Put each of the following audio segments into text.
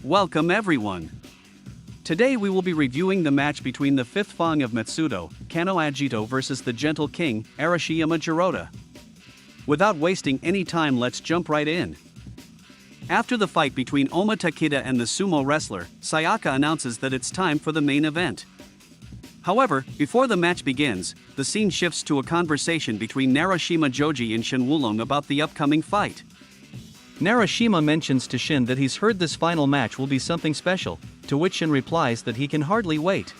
Welcome everyone. Today we will be reviewing the match between the fifth Fang of METSUDO, Kanoh Agito versus the Gentle King, Arashiyama Jurota. Without wasting any time, let's jump right in. After the fight between Oma Takeda and the sumo wrestler, Sayaka announces that it's time for the main event. However, before the match begins, the scene shifts to a conversation between Narashima Joji and Shin Wulong about the upcoming fight. Narashima mentions to Shin that he's heard this final match will be something special, to which Shin replies that he can hardly wait.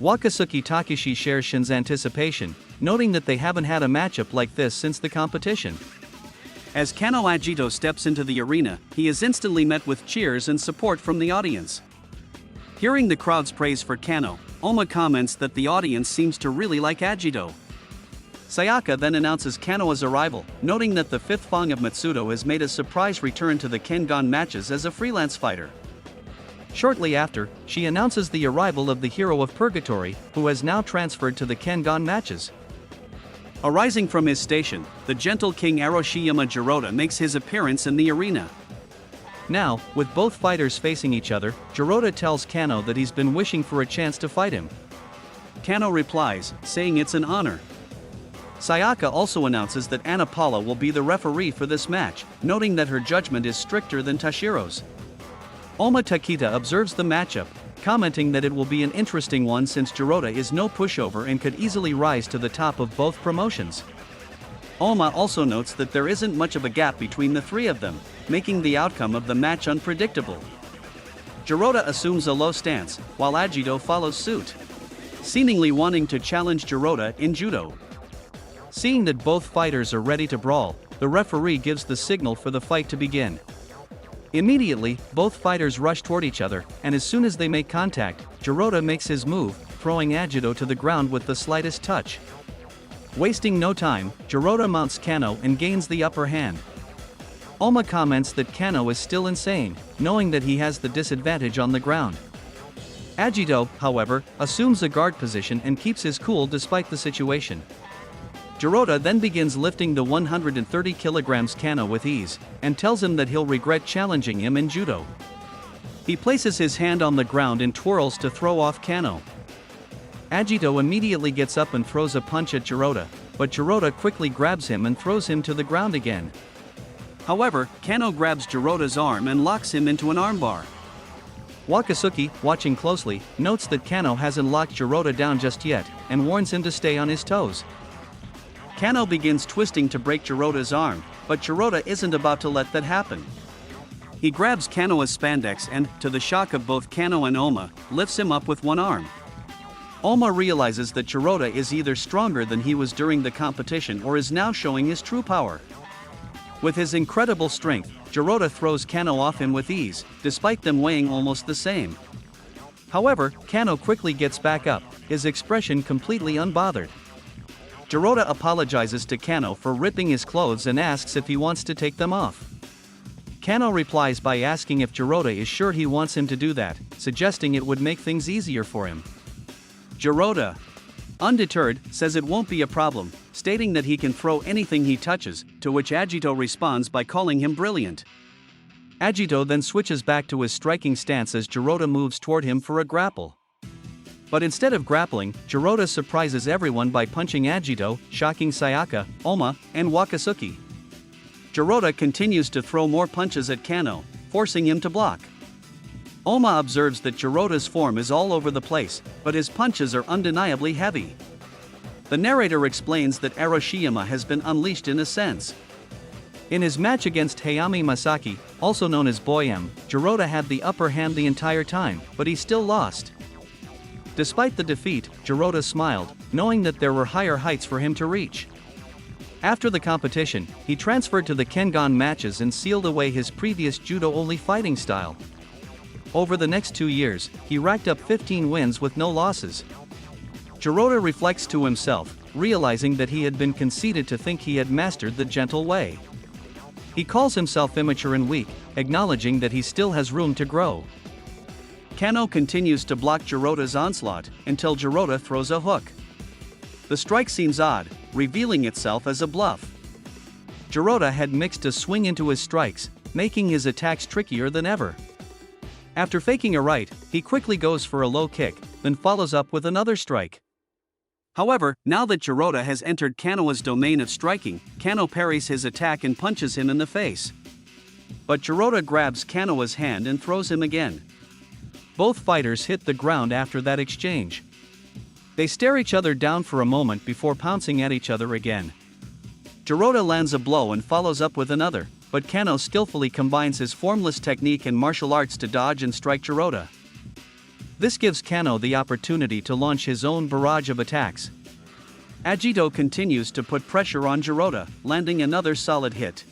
Wakasuki Takeshi shares Shin's anticipation, noting that they haven't had a matchup like this since the competition. As Kanoh Agito steps into the arena, he is instantly met with cheers and support from the audience. Hearing the crowd's praise for Kanoh, Oma comments that the audience seems to really like Agito. Sayaka then announces Kanoh's arrival, noting that the fifth Fang of METSUDO has made a surprise return to the Kengan matches as a freelance fighter. Shortly after, she announces the arrival of the hero of Purgatory, who has now transferred to the Kengan matches. Arising from his station, the Gentle King Arashiyama Jurota makes his appearance in the arena. Now, with both fighters facing each other, Jurota tells Kanoh that he's been wishing for a chance to fight him. Kanoh replies, saying it's an honor. Sayaka also announces that Anna Paula will be the referee for this match, noting that her judgment is stricter than Tashiro's. Oma Takeda observes the matchup, commenting that it will be an interesting one since Jurota is no pushover and could easily rise to the top of both promotions. Oma also notes that there isn't much of a gap between the three of them, making the outcome of the match unpredictable. Jurota assumes a low stance, while Agito follows suit, seemingly wanting to challenge Jurota in Judo. Seeing that both fighters are ready to brawl, the referee gives the signal for the fight to begin. Immediately, both fighters rush toward each other, and as soon as they make contact, Jurota makes his move, throwing Agito to the ground with the slightest touch. Wasting no time, Jurota mounts Kanoh and gains the upper hand. Oma comments that Kanoh is still insane, knowing that he has the disadvantage on the ground. Agito, however, assumes a guard position and keeps his cool despite the situation. Jurota then begins lifting the 130 kg Kanoh with ease, and tells him that he'll regret challenging him in Judo. He places his hand on the ground and twirls to throw off Kanoh. Agito immediately gets up and throws a punch at Jurota, but Jurota quickly grabs him and throws him to the ground again. However, Kanoh grabs Jurota's arm and locks him into an armbar. Wakasuki, watching closely, notes that Kanoh hasn't locked Jurota down just yet, and warns him to stay on his toes. Kanoh begins twisting to break Jurota's arm, but Jurota isn't about to let that happen. He grabs Kanoh's spandex and, to the shock of both Kanoh and Oma, lifts him up with one arm. Oma realizes that Jurota is either stronger than he was during the competition or is now showing his true power. With his incredible strength, Jurota throws Kanoh off him with ease, despite them weighing almost the same. However, Kanoh quickly gets back up, his expression completely unbothered. Jurota apologizes to Kanoh for ripping his clothes and asks if he wants to take them off. Kanoh replies by asking if Jurota is sure he wants him to do that, suggesting it would make things easier for him. Jurota, undeterred, says it won't be a problem, stating that he can throw anything he touches, to which Agito responds by calling him brilliant. Agito then switches back to his striking stance as Jurota moves toward him for a grapple. But instead of grappling, Jurota surprises everyone by punching Agito, shocking Sayaka, Oma, and Wakasuki. Jurota continues to throw more punches at Kanoh, forcing him to block. Oma observes that Jurota's form is all over the place, but his punches are undeniably heavy. The narrator explains that Arashiyama has been unleashed in a sense. In his match against Hayami Masaki, also known as Boyem, Jurota had the upper hand the entire time, but he still lost. Despite the defeat, Jurota smiled, knowing that there were higher heights for him to reach. After the competition, he transferred to the Kengan matches and sealed away his previous judo-only fighting style. Over the next 2 years, he racked up 15 wins with no losses. Jurota reflects to himself, realizing that he had been conceited to think he had mastered the gentle way. He calls himself immature and weak, acknowledging that he still has room to grow. Kanoh continues to block Jurota's onslaught, until Jurota throws a hook. The strike seems odd, revealing itself as a bluff. Jurota had mixed a swing into his strikes, making his attacks trickier than ever. After faking a right, he quickly goes for a low kick, then follows up with another strike. However, now that Jurota has entered Kanoh's domain of striking, Kanoh parries his attack and punches him in the face. But Jurota grabs Kanoh's hand and throws him again. Both fighters hit the ground after that exchange. They stare each other down for a moment before pouncing at each other again. Jurota lands a blow and follows up with another, but Kanoh skillfully combines his formless technique and martial arts to dodge and strike Jurota. This gives Kanoh the opportunity to launch his own barrage of attacks. Agito continues to put pressure on Jurota, landing another solid hit.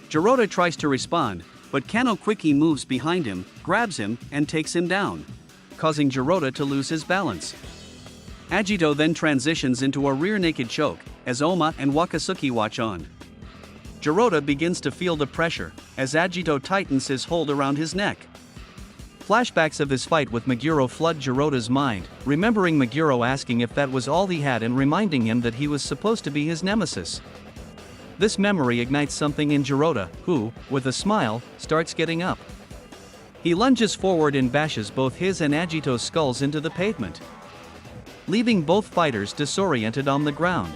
Jurota tries to respond, but Kanoh quickly moves behind him, grabs him, and takes him down, causing Jurota to lose his balance. Agito then transitions into a rear naked choke, as Oma and Wakasuki watch on. Jurota begins to feel the pressure, as Agito tightens his hold around his neck. Flashbacks of his fight with Meguro flood Jurota's mind, remembering Meguro asking if that was all he had and reminding him that he was supposed to be his nemesis. This memory ignites something in Jurota, who, with a smile, starts getting up. He lunges forward and bashes both his and Agito's skulls into the pavement, leaving both fighters disoriented on the ground.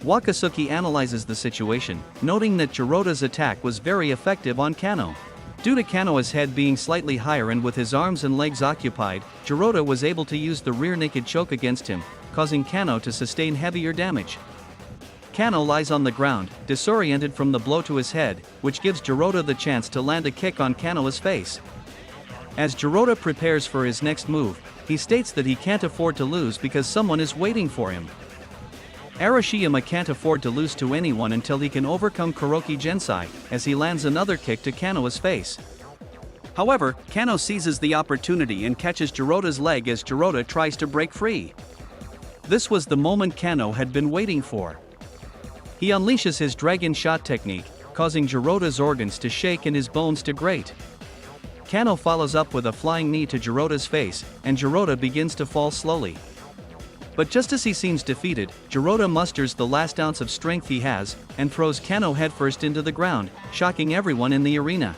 Wakasuki analyzes the situation, noting that Jurota's attack was very effective on Kanoh. Due to Kanoh's head being slightly higher and with his arms and legs occupied, Jurota was able to use the rear naked choke against him, causing Kanoh to sustain heavier damage. Kanoh lies on the ground, disoriented from the blow to his head, which gives Jurota the chance to land a kick on Kanoh's face. As Jurota prepares for his next move, he states that he can't afford to lose because someone is waiting for him. Arashiyama can't afford to lose to anyone until he can overcome Kuroki Gensai, as he lands another kick to Kanoh's face. However, Kanoh seizes the opportunity and catches Jurota's leg as Jurota tries to break free. This was the moment Kanoh had been waiting for. He unleashes his dragon shot technique, causing Jurota's organs to shake and his bones to grate. Kanoh follows up with a flying knee to Jurota's face, and Jurota begins to fall slowly. But just as he seems defeated, Jurota musters the last ounce of strength he has, and throws Kanoh headfirst into the ground, shocking everyone in the arena.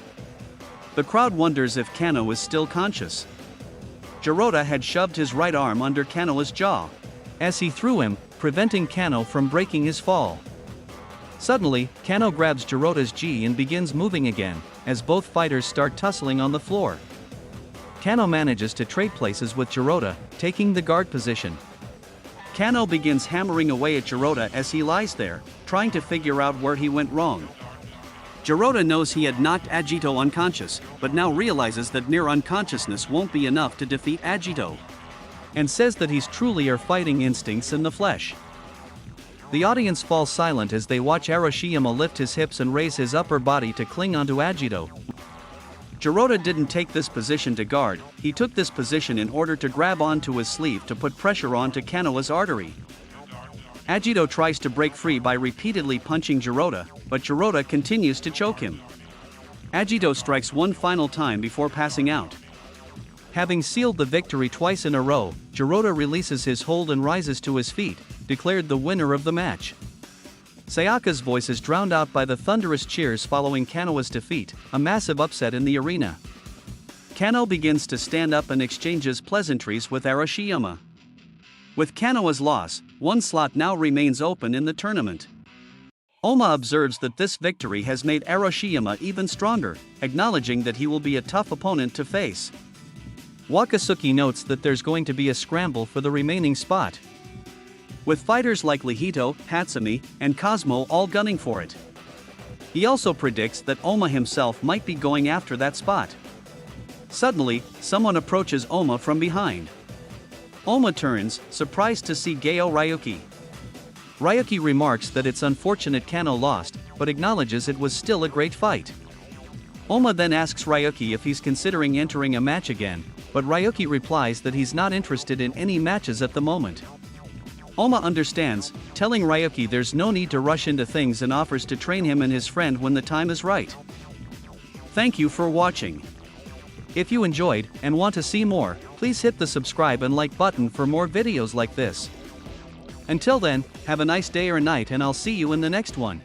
The crowd wonders if Kanoh is still conscious. Jurota had shoved his right arm under Kanoh's jaw, as he threw him, preventing Kanoh from breaking his fall. Suddenly, Kanoh grabs Jurota's gi and begins moving again, as both fighters start tussling on the floor. Kanoh manages to trade places with Jurota, taking the guard position. Kanoh begins hammering away at Jurota as he lies there, trying to figure out where he went wrong. Jurota knows he had knocked Agito unconscious, but now realizes that mere unconsciousness won't be enough to defeat Agito, and says that he's truly are fighting instincts in the flesh. The audience falls silent as they watch Arashiyama lift his hips and raise his upper body to cling onto Agito. Jurota didn't take this position to guard, he took this position in order to grab onto his sleeve to put pressure onto Kanoh's artery. Agito tries to break free by repeatedly punching Jurota, but Jurota continues to choke him. Agito strikes one final time before passing out. Having sealed the victory twice in a row, Jurota releases his hold and rises to his feet, declared the winner of the match. Sayaka's voice is drowned out by the thunderous cheers following Kanoh's defeat, a massive upset in the arena. Kanoh begins to stand up and exchanges pleasantries with Arashiyama. With Kanoh's loss, one slot now remains open in the tournament. Oma observes that this victory has made Arashiyama even stronger, acknowledging that he will be a tough opponent to face. Wakasuki notes that there's going to be a scramble for the remaining spot, with fighters like Lihito, Hatsumi, and Cosmo all gunning for it. He also predicts that Oma himself might be going after that spot. Suddenly, someone approaches Oma from behind. Oma turns, surprised to see Gayo Ryuki. Ryuki remarks that it's unfortunate Kanoh lost, but acknowledges it was still a great fight. Oma then asks Ryuki if he's considering entering a match again, but Ryuki replies that he's not interested in any matches at the moment. Oma understands, telling Ryuki there's no need to rush into things and offers to train him and his friend when the time is right. Thank you for watching. If you enjoyed and want to see more, please hit the subscribe and like button for more videos like this. Until then, have a nice day or night and I'll see you in the next one.